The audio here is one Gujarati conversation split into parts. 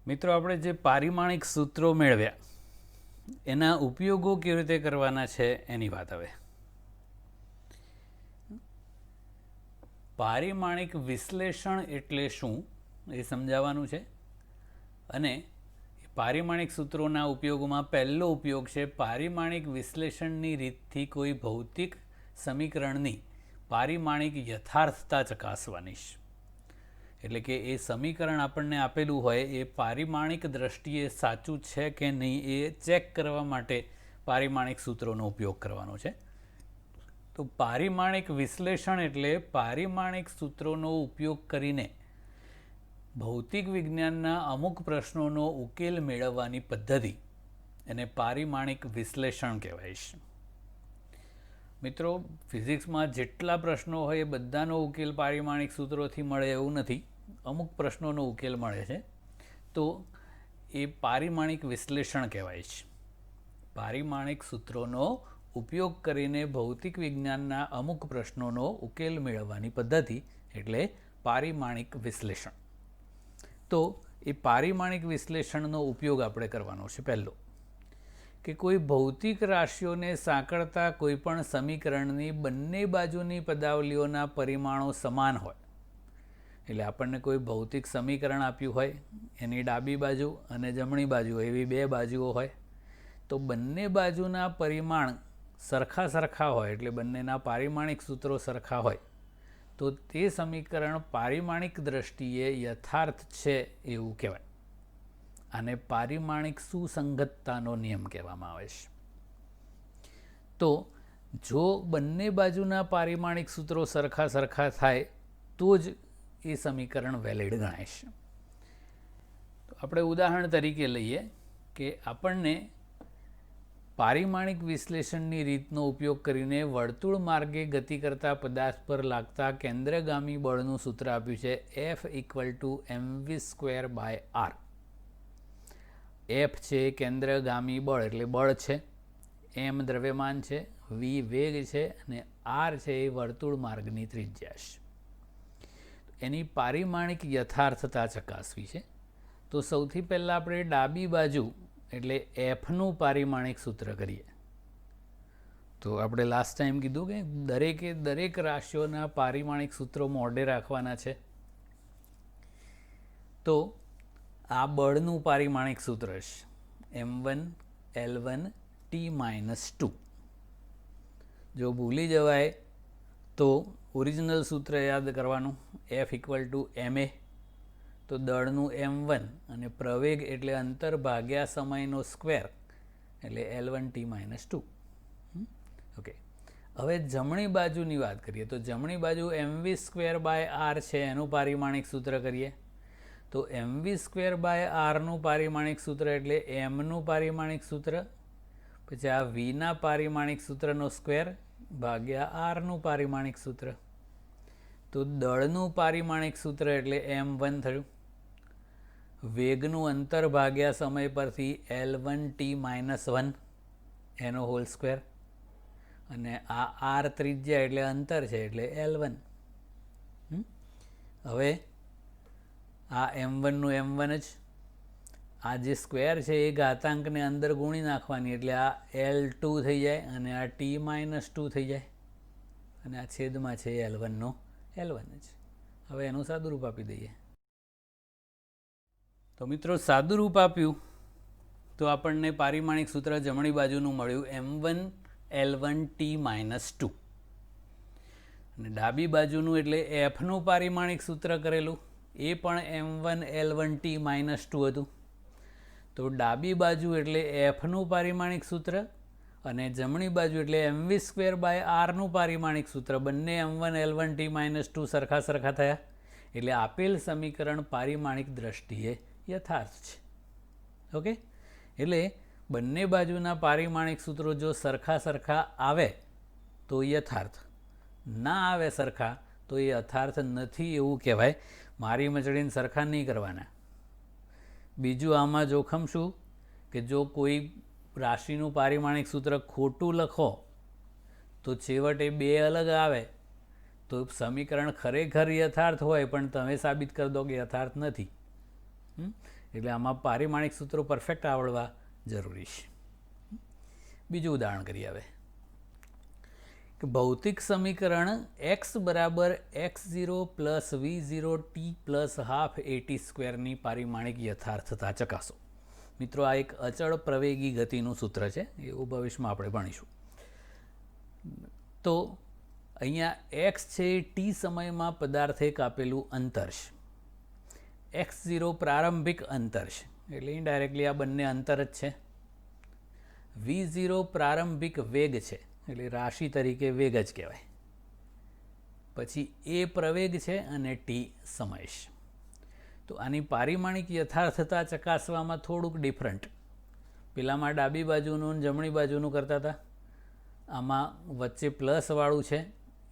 મિત્રો, આપણે જે પારિમાણિક સૂત્રો મેળવ્યા એના ઉપયોગો કેવી રીતે કરવાના છે એની વાત હવે. પારિમાણિક વિશ્લેષણ એટલે શું એ સમજાવવાનું છે. અને પારિમાણિક સૂત્રોના ઉપયોગોમાં પહેલો ઉપયોગ છે પારિમાણિક વિશ્લેષણની રીતથી કોઈ ભૌતિક સમીકરણની પારિમાણિક યથાર્થતા ચકાસવાની છે. એટલે કે એ સમીકરણ આપણને આપેલું હોય એ પારિમાણિક દ્રષ્ટિએ સાચું છે કે નહીં એ ચેક કરવા માટે પારિમાણિક સૂત્રોનો ઉપયોગ કરવાનો છે. તો પારિમાણિક વિશ્લેષણ એટલે પારિમાણિક સૂત્રોનો ઉપયોગ કરીને ભૌતિક વિજ્ઞાનના અમુક પ્રશ્નોનો ઉકેલ મેળવવાની પદ્ધતિ એને પારિમાણિક વિશ્લેષણ કહેવાય છે. મિત્રો, ફિઝિક્સમાં જેટલા પ્રશ્નો હોય એ બધાનો ઉકેલ પારિમાણિક સૂત્રોથી મળે એવું નથી. અમુક પ્રશ્નોનો ઉકેલ મળે છે, તો એ પારિમાણિક વિશ્લેષણ કહેવાય છે. પારિમાણિક સૂત્રોનો ઉપયોગ કરીને ભૌતિક વિજ્ઞાનના અમુક પ્રશ્નોનો ઉકેલ મેળવવાની પદ્ધતિ એટલે પારિમાણિક વિશ્લેષણ. તો એ પારિમાણિક વિશ્લેષણનો ઉપયોગ આપણે કરવાનો છે પહેલો, કે કોઈ ભૌતિક રાશિઓને સાંકળતા કોઈપણ સમીકરણની બંને બાજુની પદાવલીઓના પરિમાણો સમાન હોય. એટલે આપણને કોઈ ભૌતિક સમીકરણ આપ્યું હોય, એની ડાબી બાજુ અને જમણી બાજુ એવી બે બાજુઓ હોય, તો બંને બાજુના પરિમાણ સરખા હોય, એટલે બંનેના પારિમાણિક સૂત્રો સરખા હોય, તો તે સમીકરણ પારિમાણિક દ્રષ્ટિએ યથાર્થ છે એવું કહેવાય. આને પારિમાણિક સુસંગતતાનો નિયમ કહેવામાં આવે છે. તો જો બંને બાજુના પારિમાણિક સૂત્રો સરખા થાય તો જ એ સમીકરણ વેલિડ ગણાય છે. તો આપણે ઉદાહરણ તરીકે લઈએ કે આપણને પારિમાણિક વિશ્લેષણની રીતનો ઉપયોગ કરીને વર્તુળ માર્ગે ગતિ કરતા પદાર્થ પર લાગતા કેન્દ્રગામી બળનું સૂત્ર આપ્યું છે F=mv²/r. F છે કેન્દ્રગામી બળ એટલે બળ છે, m દ્રવ્યમાન છે, v વેગ છે અને r છે એ વર્તુળ માર્ગની ત્રિજ્યા છે. એની પારિમાણિક યથાર્થતા ચકાસવી છે. તો સૌથી પહેલાં આપણે ડાબી બાજુ એટલે એફનું પારિમાણિક સૂત્ર કરીએ. તો આપણે લાસ્ટ ટાઈમ કીધું કે દરેક રાશિઓના પારિમાણિક સૂત્રો મોઢે રાખવાના છે. તો આ બળનું પારિમાણિક સૂત્ર છે m1L1T-2. જો ભૂલી જવાય તો ઓરિજિનલ સૂત્ર યાદ કરવાનું, F=ma. તો દળનું m1 અને પ્રવેગ એટલે અંતર ભાગ્યા સમયનો સ્ક્વેર એટલે L1T-2. ઓકે, હવે જમણી બાજુની વાત કરીએ તો જમણી બાજુ mv²/r છે એનું પારિમાણિક સૂત્ર કરીએ. તો mv²/rનું પારિમાણિક સૂત્ર એટલે mનું પારિમાણિક સૂત્ર, પછી આ vના પારિમાણિક સૂત્રનો સ્ક્વેર ભાગ્યા rનું પારિમાણિક સૂત્ર. તો દળનું પારિમાણિક સૂત્ર એટલે m1 થયું. વેગનું અંતર ભાગ્યા સમય પરથી L1T-1 એનો હોલ સ્ક્વેર, અને આ r ત્રિજ્યા એટલે અંતર છે એટલે L1. હવે આ m1નું m1 જ, આ જે સ્ક્વેર છે એ ઘાતાંકને અંદર ગુણી નાખવાની એટલે આ L2 થઈ જાય અને આ T-2 થઈ જાય, અને આ છેદમાં છે L1નો L1 જ. હવે એનું સાદુરૂપ આપી દઈએ. તો મિત્રો, સાદુરૂપ આપ્યું તો આપણને પારિમાણિક સૂત્ર જમણી બાજુનું મળ્યું m1L1T-2, અને ડાબી બાજુનું એટલે Fનું પારિમાણિક સૂત્ર કરેલું એ પણ m1L1T-2 હતું. તો ડાબી બાજુ એટલે Fનું પારિમાણિક સૂત્ર અને જમણી બાજુ એટલે mv²/rનું પારિમાણિક સૂત્ર, બંને m1L1T-2 સરખા થયા એટલે આપેલ સમીકરણ પારિમાણિક દ્રષ્ટિએ યથાર્થ છે. ઓકે, એટલે બંને બાજુના પારિમાણિક સૂત્રો જો સરખા આવે તો યથાર્થ, ના આવે સરખા તો એ યથાર્થ નથી એવું કહેવાય. મારી મચડીને સરખા નહીં કરવાના. બીજું આમાં જોખમ શું કે જો કોઈ રાશિનું પારિમાણિક સૂત્ર ખોટું લખો તો છેવટે બે અલગ આવે તો સમીકરણ ખરેખર યથાર્થ હોય પણ તમે સાબિત કરી દો કે યથાર્થ નથી. એટલે આમાં પારિમાણિક સૂત્રો પરફેક્ટ આવડવા જરૂરી છે. બીજું ઉદાહરણ કરીએ હવે કે ભૌતિક સમીકરણ x બરાબર x0 plus v0 t plus half at સ્ક્વેરની પારિમાણિક યથાર્થતા ચકાસો. મિત્રો, આ એક અચળ પ્રવેગી ગતિનું સૂત્ર છે, એવું ભવિષ્યમાં આપણે ભણીશું. તો અહીંયા x છે t સમયમાં પદાર્થે કાપેલું અંતર છે. x0 પ્રારંભિક અંતર છે, એટલે ઇનડાયરેક્ટલી આ બંને અંતર જ છે. v0 પ્રારંભિક વેગ છે, એટલે રાશિ તરીકે વેગ જ કહેવાય. પછી a પ્રવેગ છે અને t સમય છે. તો આની પારિમાણિક યથાર્થતા ચકાસવામાં થોડુંક ડિફરન્ટ. પેલામાં ડાબી બાજુનું જમણી બાજુનું કરતા હતા, આમાં વચ્ચે પ્લસવાળું છે,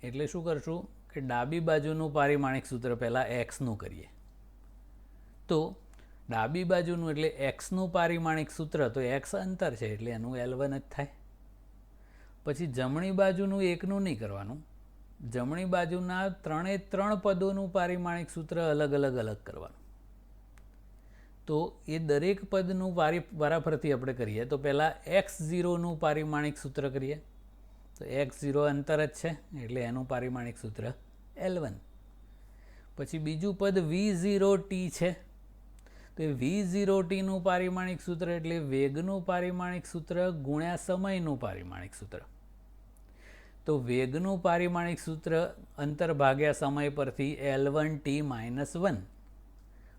એટલે શું કરશું કે ડાબી બાજુનું પારિમાણિક સૂત્ર પહેલાં એક્સનું કરીએ. તો ડાબી બાજુનું એટલે એક્સનું પારિમાણિક સૂત્ર, તો એક્સ અંતર છે એટલે એનું L1 જ થાય. પછી જમણી બાજુનું એકનું નહીં કરવાનું, જમણી બાજુના 3 પદોનું પારિમાણિક સૂત્ર અલગ કરવાનું. તો એ દરેક પદનું વારાફરતી આપણે કરીએ. તો પહેલાં x0નું પારિમાણિક સૂત્ર કરીએ. તો x0 અંતર જ છે એટલે એનું પારિમાણિક સૂત્ર L1. પછી બીજું પદ v0t છે, તો v0tનું પારિમાણિક સૂત્ર એટલે વેગનું પારિમાણિક સૂત્ર ગુણ્યા સમયનું પારિમાણિક સૂત્ર. તો વેગનું પારિમાણિક સૂત્ર અંતર ભાગ્યા સમય પરથી L1t - 1,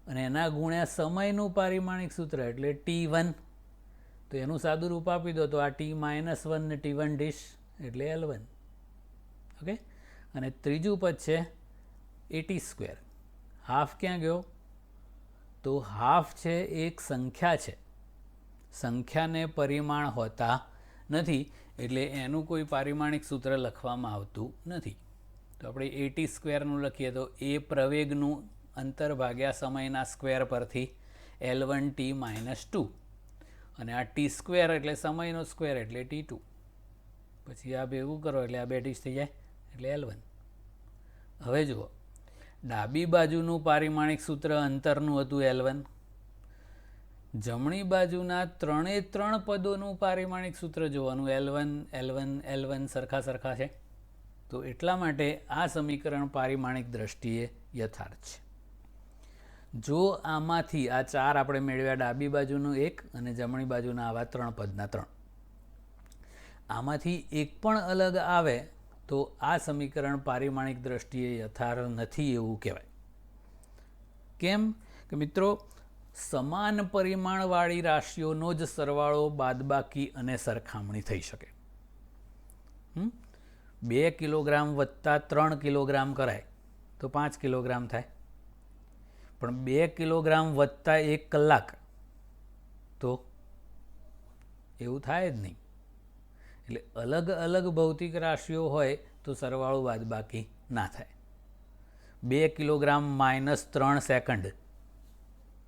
અને એના ગુણ્યા સમયનું પારિમાણિક સૂત્ર એટલે t1. તો એનું સાદું રૂપ આપી દો તો આ t - 1 ને t1 ડીશ એટલે L1. ઓકે. અને ત્રીજું પદ છે at સ્ક્વેર. હાફ ક્યાં ગયો? તો હાફ છે એક સંખ્યા છે, સંખ્યાને પરિમાણ હોતા નથી, એટલે એનું કોઈ પારિમાણિક સૂત્ર લખવામાં આવતું નથી. તો આપણે at સ્ક્વેરનું લખીએ તો a પ્રવેગનું અંતર ભાગ્યા સમયના સ્ક્વેર પરથી L1t - 2, અને આ t સ્ક્વેર એટલે સમયનો સ્ક્વેર એટલે t2. પછી આ ભેગું કરો એટલે આ બે ડીશ થઈ જાય એટલે L1. હવે જુઓ, ડાબી બાજુનું પારિમાણિક સૂત્ર અંતરનું હતું L1, જમણી બાજુના 3 પદોનું પારિમાણિક સૂત્ર જોવાનું L1 સરખા છે. તો એટલા માટે આ સમીકરણ પારિમાણિક દ્રષ્ટિએ યથાર્થ છે. જો આમાંથી આ 4 આપણે મેળવ્યા, ડાબી બાજુનું 1 અને જમણી બાજુના આવા 3 પદના 3, આમાંથી એક પણ અલગ આવે તો આ સમીકરણ પારિમાણિક દ્રષ્ટિએ યથાર્થ નથી એવું કહેવાય. કેમ કે મિત્રો, સમાન પરિમાણવાળી રાશિઓનો જ સરવાળો, બાદબાકી અને સરખામણી થઈ શકે. 2 કિલોગ્રામ વત્તા 3 કિલોગ્રામ કરાય તો 5 કિલોગ્રામ થાય, પણ 2 કિલોગ્રામ વત્તા 1 કલાક તો એવું થાય જ નહીં. એટલે અલગ ભૌતિક રાશિઓ હોય તો સરવાળો બાદબાકી ના થાય. 2 કિલોગ્રામ -3 સેકન્ડ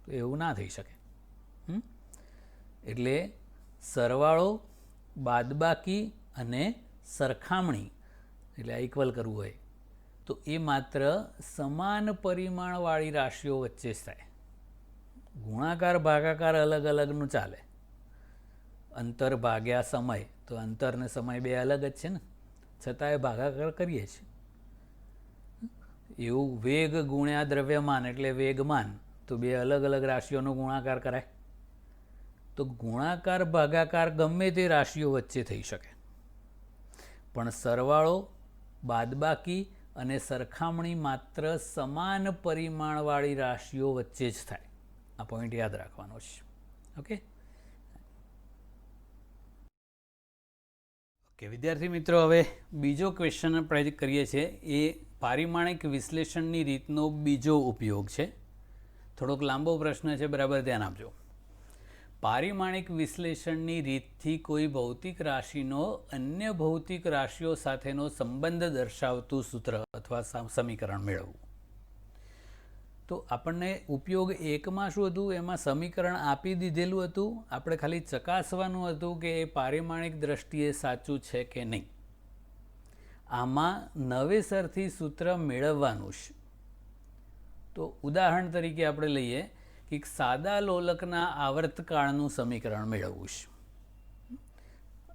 તો એવું ના થઈ શકે. એટલે સરવાળો, બાદબાકી અને સરખામણી એટલે ઇક્વલ કરવું હોય તો એ માત્ર સમાન પરિમાણવાળી રાશિઓ વચ્ચે જ થાય. ગુણાકાર ભાગાકાર અલગનું ચાલે. અંતર ભાગ્યા સમય, તો અંતર ને સમય બે અલગ જ છે ને, છતાંય ભાગાકાર કરીએ છીએ. એવું વેગ ગુણ્યા દ્રવ્યમાન એટલે વેગમાન, તો બે અલગ રાશિઓનો ગુણાકાર કરાય. તો ગુણાકાર ભાગાકાર ગમે તે રાશિઓ વચ્ચે થઈ શકે, પણ સરવાળો, બાદબાકી અને સરખામણી માત્ર સમાન પરિમાણવાળી રાશિઓ વચ્ચે જ થાય. આ પોઈન્ટ યાદ રાખવાનો છે. ઓકે વિદ્યાર્થી મિત્રો, હવે બીજો ક્વેશ્ચન આપણે કરીએ છીએ એ પારિમાણિક વિશ્લેષણની રીતનો બીજો ઉપયોગ છે. થોડોક લાંબો પ્રશ્ન છે, બરાબર ધ્યાન આપજો. પારિમાણિક વિશ્લેષણની રીતથી કોઈ ભૌતિક રાશિનો અન્ય ભૌતિક રાશિઓ સાથેનો સંબંધ દર્શાવતું સૂત્ર અથવા સમીકરણ મેળવવું. તો આપણને ઉપયોગ 1માં શું હતું, એમાં સમીકરણ આપી દીધેલું હતું, આપણે ખાલી ચકાસવાનું હતું કે એ પારિમાણિક દ્રષ્ટિએ સાચું છે કે નહીં. આમાં નવેસરથી સૂત્ર મેળવવાનું છે. તો ઉદાહરણ તરીકે આપણે લઈએ કે સાદા લોલકના આવર્તકાળનું સમીકરણ મેળવવું છે.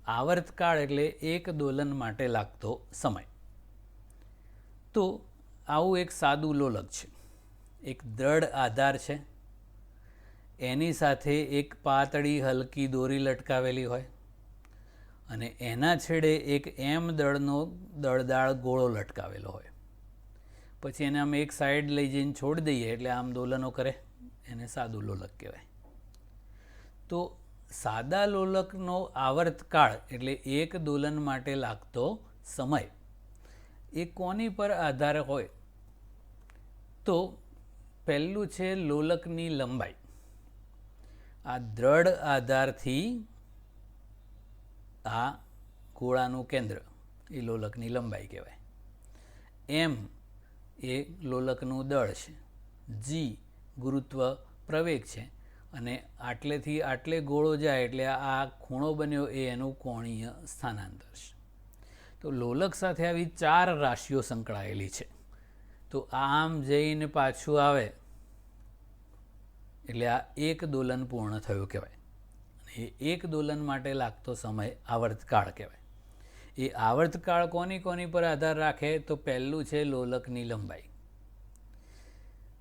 આવર્તકાળ એટલે એક દોલન માટે લાગતો સમય. તો આવું એક સાદું લોલક છે, એક દ્રઢ આધાર છે, એની સાથે એક પાતળી હલકી દોરી લટકાવેલી હોય અને એના છેડે એક એમ દળનો દળદાળ ગોળો લટકાવેલો હોય. પછી એને આમ એક સાઈડ લઈ જઈને છોડી દઈએ એટલે આમ દોલનો કરે, એને સાદું લોલક કહેવાય. તો સાદા લોલકનો આવર્તકાળ એટલે એક દોલન માટે લાગતો સમય એ કોની પર આધાર હોય? તો પહેલું છે લોલકની લંબાઈ. આ દ્રઢ આધારથી આ ગોળાનું કેન્દ્ર એ લોલકની લંબાઈ કહેવાય. એમ એ લોલકનું દળ છે, જી ગુરુત્વ પ્રવેગ છે અને આટલેથી આટલે ગોળો જાય એટલે આ ખૂણો બન્યો એ એનું કોણીય સ્થાનાંતર છે. તો લોલક સાથે આવી 4 રાશિઓ સંકળાયેલી છે. તો આમ જઈને પાછું આવે એટલે આ એક દોલન પૂર્ણ થયું કહેવાય. એ એક દોલન માટે લાગતો સમય આવર્તકાળ કહેવાય. એ આવર્તકાળ કોની પર આધાર રાખે? તો પહેલું છે લોલકની લંબાઈ,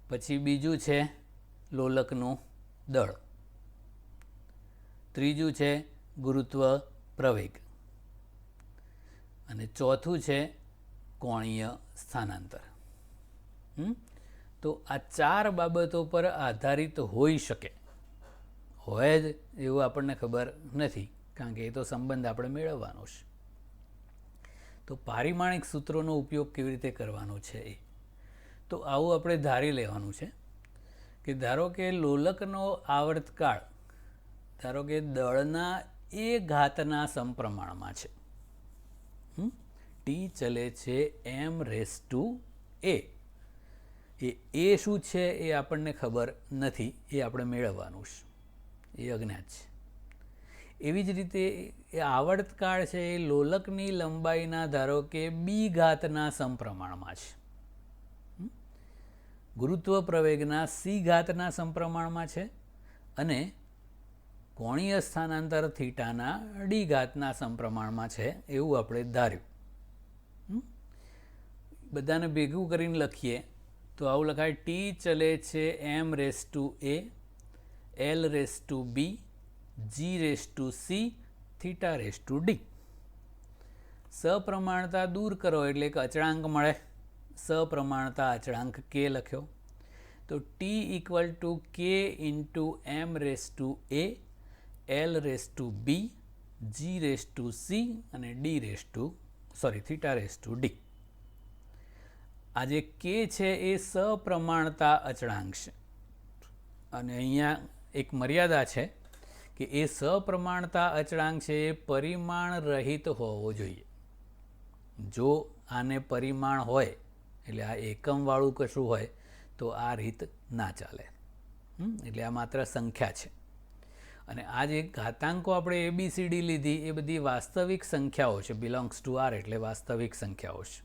પછી બીજું છે લોલકનું દળ, ત્રીજું છે ગુરુત્વ પ્રવેગ અને ચોથું છે કોણીય સ્થાનાંતર. તો આ 4 બાબતો પર આધારિત હોઈ શકે, હોય જ એવું આપણને ખબર નથી, કારણ કે એ તો સંબંધ આપણે મેળવવાનો છે. તો પારિમાણિક સૂત્રોનો ઉપયોગ કેવી રીતે કરવાનો છે એ તો આવું આપણે ધારી લેવાનું છે કે ધારો કે લોલકનો આવર્તકાળ ધારો કે દળના એ ઘાતના સમપ્રમાણમાં છે. ટી ચલે છે m⁴ એ શું છે એ આપણને ખબર નથી, એ આપણે મેળવવાનું છે, એ અજ્ઞાત છે. એવી જ રીતે એ આવર્તકાળ છે એ લોલકની લંબાઈના ધારો કે બી ઘાતના સમપ્રમાણમાં છે, ગુરુત્વ પ્રવેગના સી ઘાતના સમપ્રમાણમાં છે અને કોણીય સ્થાનાંતર થીટાના ડી ઘાતના સમપ્રમાણમાં છે એવું આપણે ધાર્યું. બધાને ભેગું કરીને લખીએ તો આવું લખાય: ટી ચલે છે m⁴ l⁵b g⁵c θ⁵d. સપ્રમાણતા દૂર કરો એટલે એક અચળાંક મળે, સપ્રમાણતા અચળાંક k લખ્યો. તો t = k × m⁴ l⁵b g⁵c અને θ⁵d. આ જે k છે એ સપ્રમાણતા અચળાંક છે અને અહીંયા એક મર્યાદા છે કે એ સપ્રમાણતા અચળાંક છે એ પરિમાણ રહિત હોવો જોઈએ. જો આને પરિમાણ હોય એટલે આ એકમવાળું કશું હોય તો આ રીત ના ચાલે. એટલે આ માત્ર સંખ્યા છે અને આ જે ઘાતાંકો આપણે ABCD લીધી એ બધી વાસ્તવિક સંખ્યાઓ છે, બિલોંગ્સ ટુ R એટલે વાસ્તવિક સંખ્યાઓ છે.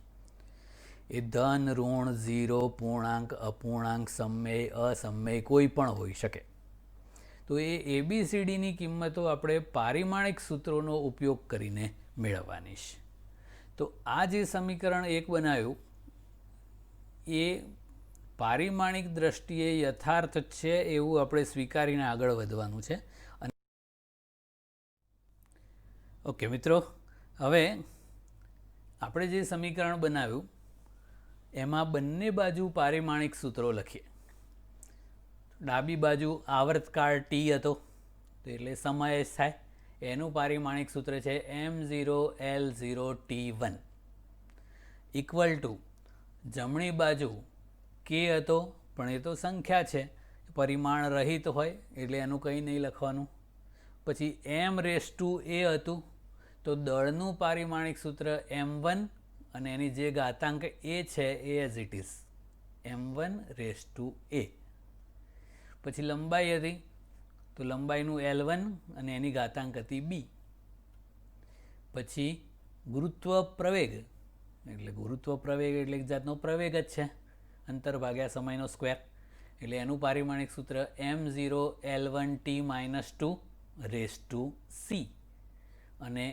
એ ધન, ઋણ, 0, પૂર્ણાંક, અપૂર્ણાંક, સમમેય, અસમમેય કોઈ પણ હોઈ શકે. તો એ ABCDની કિંમતો આપણે પારિમાણિક સૂત્રોનો ઉપયોગ કરીને મેળવવાની છે. તો આ જે સમીકરણ 1 બનાવ્યું એ પારિમાણિક દ્રષ્ટિએ યથાર્થ છે એવું આપણે સ્વીકારીને આગળ વધવાનું છે. ઓકે મિત્રો, હવે આપણે જે સમીકરણ બનાવ્યું એમાં બંને બાજુ પારિમાણિક સૂત્રો લખીએ. ડાબી બાજુ આવર્તકાળ t હતો તો એટલે સમય થાય, એનું પારિમાણિક સૂત્ર છે m⁴l⁴t1 = જમણી બાજુ k હતો પણ એ તો સંખ્યા છે, પરિમાણ રહિત હોય એટલે એનું કંઈ નહીં લખવાનું. પછી m⁴ હતું તો દળનું પારિમાણિક સૂત્ર m1 અને એની જે ઘાતાંક a છે એ એઝ ઇટ ઇઝ m1⁴ પછી લંબાઈ હતી તો લંબાઈનું L1 અને એની ઘાતાંક હતી b. પછી ગુરુત્વ પ્રવેગ એટલે એક જાતનો પ્રવેગ જ છે, અંતર ભાગ્યા સમયનો સ્ક્વેર એટલે એનું પારિમાણિક સૂત્ર m0L1T - 2 રેઝ ટુ c, અને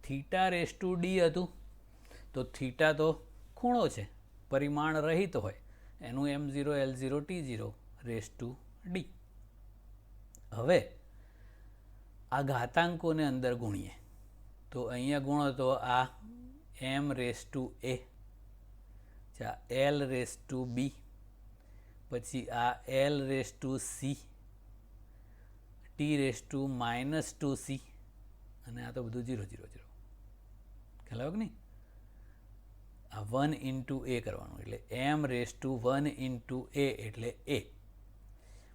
થીટા રેઝ ટુ ડી હતું. તો થીટા તો ખૂણો છે, પરિમાણ રહિત હોય, એનું m0L0T0 રેઝ ટુ ડી. હવે આ ઘાતાંકોને અંદર ગુણીએ તો અહીંયા ગુણો તો આ m raise to a, L raise to b, પછી આ L raise to c, t raise to -2c, અને આ તો બધું 0 0 0. ખ્યાલ આવ્યો કે નહીં? આ 1 ઇન્ટુ a કરવાનું, એટલે m raise to 1 into a એટલે a,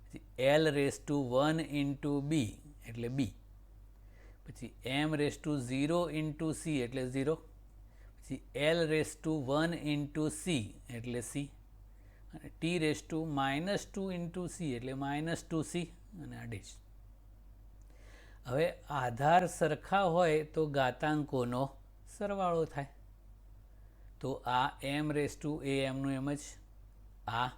પછી L raise to 1 into b એટલે b, પછી m raise to 0 into c એટલે 0, પછી L raise to 1 into c એટલે c, અને t raise to -2 into c એટલે -2c, અને આ ડીશ. હવે આધાર સરખા હોય તો ઘાતાંકોનો સરવાળો થાય. તો આ m રેઝ ટુ a એમનું એમ જ, આ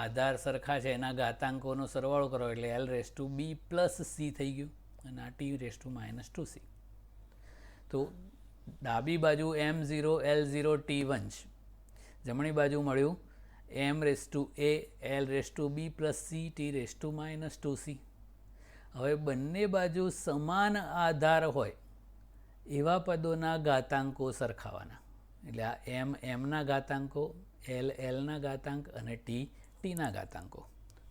આધાર સરખા છે એના ઘાતાંકોનો સરવાળો કરો એટલે L raise to b plus c થઈ ગયું, અને આ t રેઝ ટુ -2c. તો ડાબી બાજુ m0L0T1 છે, જમણી બાજુ મળ્યું m raise to a L raise to b plus c t raise to -2c. હવે બંને બાજુ સમાન આધાર હોય એવા પદોના ઘાતાંકો સરખાવાના, એટલે આ mના ઘાતાંકો, Lના ઘાતાંક અને tના ઘાતાંકો.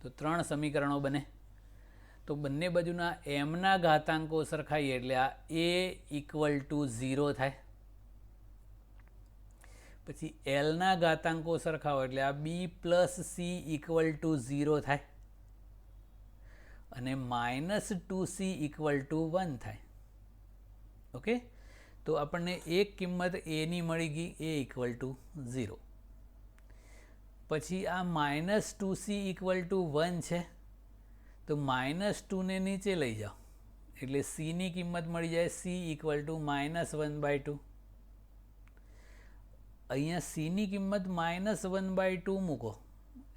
તો 3 સમીકરણો બને. તો બંને બાજુના mના ઘાતાંકો સરખાઈએ એટલે આ a ઇક્વલ ટુ 0 થાય, પછી Lના ઘાતાંકો સરખાવો એટલે આ b plus c equal to 0 થાય, અને -2c ઇક્વલ ટુ 1 થાય. ઓકે, તો આપણને એક કિંમત એની મળી ગઈ, a ઇક્વલ ટુ 0. પછી આ -2c ઇક્વલ ટુ 1 છે, તો -2 ને નીચે લઈ જાઓ એટલે c ની કિંમત મળી જાય c ઇક્વલ ટુ -1/2. અહીંયા c ની કિંમત -1/2 મૂકો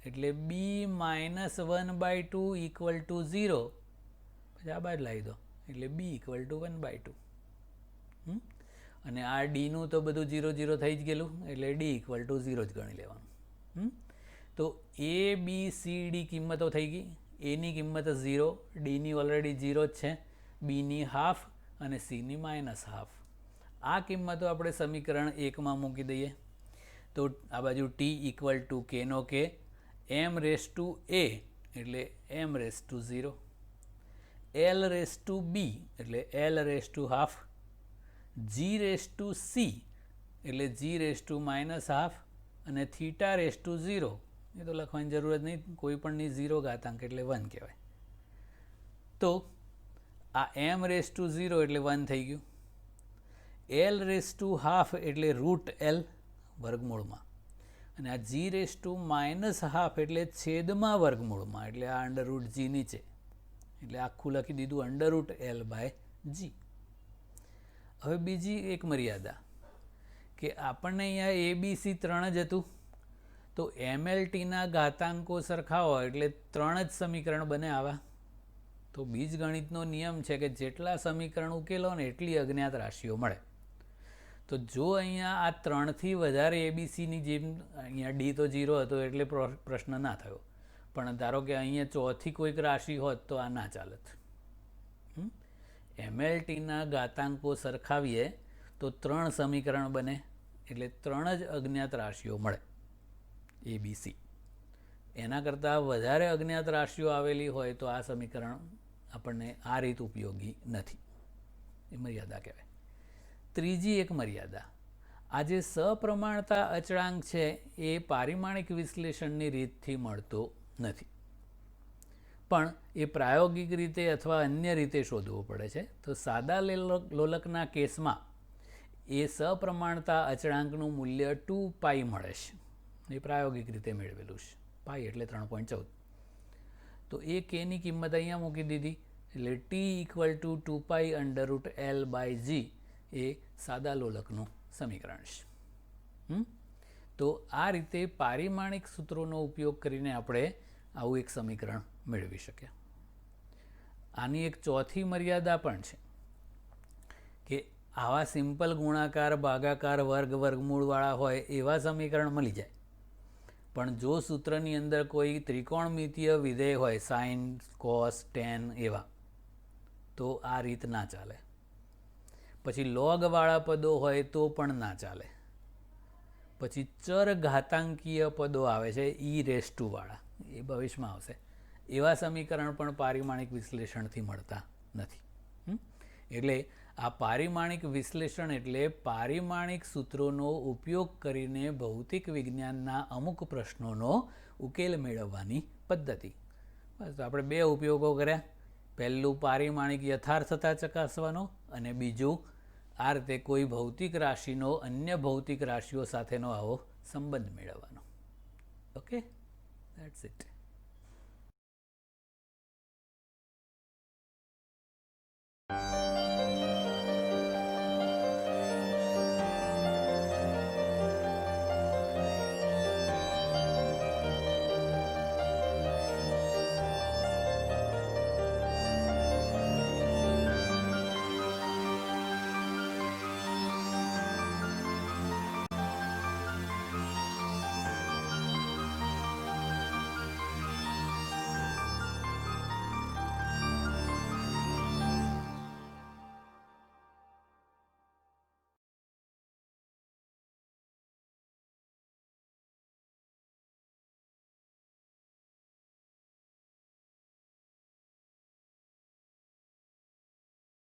એટલે b -1/2 ઇક્વલ ટુ 0, પછી આ બાદ લાવી દો એટલે b ઇક્વલ ટુ 1/2. અને આ ડીનું તો બધું 0 0 થઈ જ ગયેલું એટલે d ઇક્વલ ટુ 0 જ ગણી લેવાનું. તો a b c d કિંમતો થઈ ગઈ. એની કિંમત 0, ડીની ઓલરેડી 0 જ છે, બીની હાફ અને સીની -હાફ. આ કિંમતો આપણે સમીકરણ 1માં મૂકી દઈએ. તો આ બાજુ t ઇક્વલ ટુ k નો k, m raise to a એટલે m raise to 0, L raise to b એટલે L raise to half, g raise to c એટલે g રેઝ ટુ -હાફ, અને થીટા રેઝ ટુ 0 એ તો લખવાની જરૂરત નહીં, કોઈ પણની 0 ઘાતાંક એટલે 1 કહેવાય. તો આ m રેઝ ટુ 0 એટલે 1 થઈ ગયું, L રેઝ ટુ હાફ એટલે √L વર્ગમૂળમાં, અને આ g રેઝ ટુ -હાફ એટલે છેદમાં વર્ગમૂળમાં, એટલે આ √g નીચે, એટલે આખું લખી દીધું √L/g. હવે બીજી એક મર્યાદા કે આપણને અહીંયા ABC 3 જ હતું, તો MLTના ઘાતાંકો સરખા હોય એટલે 3 જ સમીકરણ બને આવા. તો બીજગણિતનો નિયમ છે કે જેટલા સમીકરણ ઉકેલો ને એટલી અજ્ઞાત રાશિઓ મળે. તો જો અહીંયા આ 3થી વધારે ABCની જેમ, અહીંયા D તો 0 હતો એટલે પ્રશ્ન ના થયો, પણ ધારો કે અહીંયા ચોથી કોઈક રાશિ હોત તો આ ના ચાલત. MLTના ઘાતાંકો સરખાવીએ તો 3 સમીકરણ બને, એટલે 3 જ અજ્ઞાત રાશિઓ મળે ABC. એના કરતાં વધારે અજ્ઞાત રાશિઓ આવેલી હોય તો આ સમીકરણ આપણને આ રીત ઉપયોગી નથી. એ મર્યાદા કહેવાય. ત્રીજી એક મર્યાદા, આ જે સપ્રમાણતા અચળાંક છે એ પારિમાણિક વિશ્લેષણની રીતથી મળતો નથી, પણ એ પ્રાયોગિક રીતે અથવા અન્ય રીતે શોધવો પડે છે. તો સાદા લોલકના કેસમાં એ સપ્રમાણતા અચળાંકનું મૂલ્ય 2π મળે છે, એ પ્રાયોગિક રીતે મેળવેલું છે. પાઈ એટલે 3.14. તો એ કેની કિંમત અહીંયા મૂકી દીધી એટલે t ઇક્વલ ટુ 2π √L/g એ સાદા લોલકનું સમીકરણ છે. તો આ રીતે પારિમાણિક સૂત્રોનો ઉપયોગ કરીને આપણે આવું એક સમીકરણ મેળવી શક્યા. આની એક ચોથી મર્યાદા પણ છે કે આવા સિમ્પલ ગુણાકાર, ભાગાકાર, વર્ગ, વર્ગમૂળવાળા હોય એવા સમીકરણ મળી જાય, પણ જો સૂત્રની અંદર કોઈ ત્રિકોણમિતીય વિધેય હોય, સાઇન, કોસ, ટેન એવા, તો આ રીત ના ચાલે. પછી લોગવાળા પદો હોય તો પણ ના ચાલે. પછી ચર ઘાતાંકીય પદો આવે છે, e⁻² વાળા, એ ભવિષ્યમાં આવશે, એવા સમીકરણ પણ પારિમાણિક વિશ્લેષણથી મળતા નથી. એટલે આ પારિમાણિક વિશ્લેષણ એટલે પારિમાણિક સૂત્રોનો ઉપયોગ કરીને ભૌતિક વિજ્ઞાનના અમુક પ્રશ્નોનો ઉકેલ મેળવવાની પદ્ધતિ. બસ તો આપણે બે ઉપયોગો કર્યા. પહેલું પારિમાણિક યથાર્થતા ચકાસવાનો, અને બીજું આ રીતે કોઈ ભૌતિક રાશિનો અન્ય ભૌતિક રાશિઓ સાથેનો આવો સંબંધ મેળવવાનો. Okay, that's it.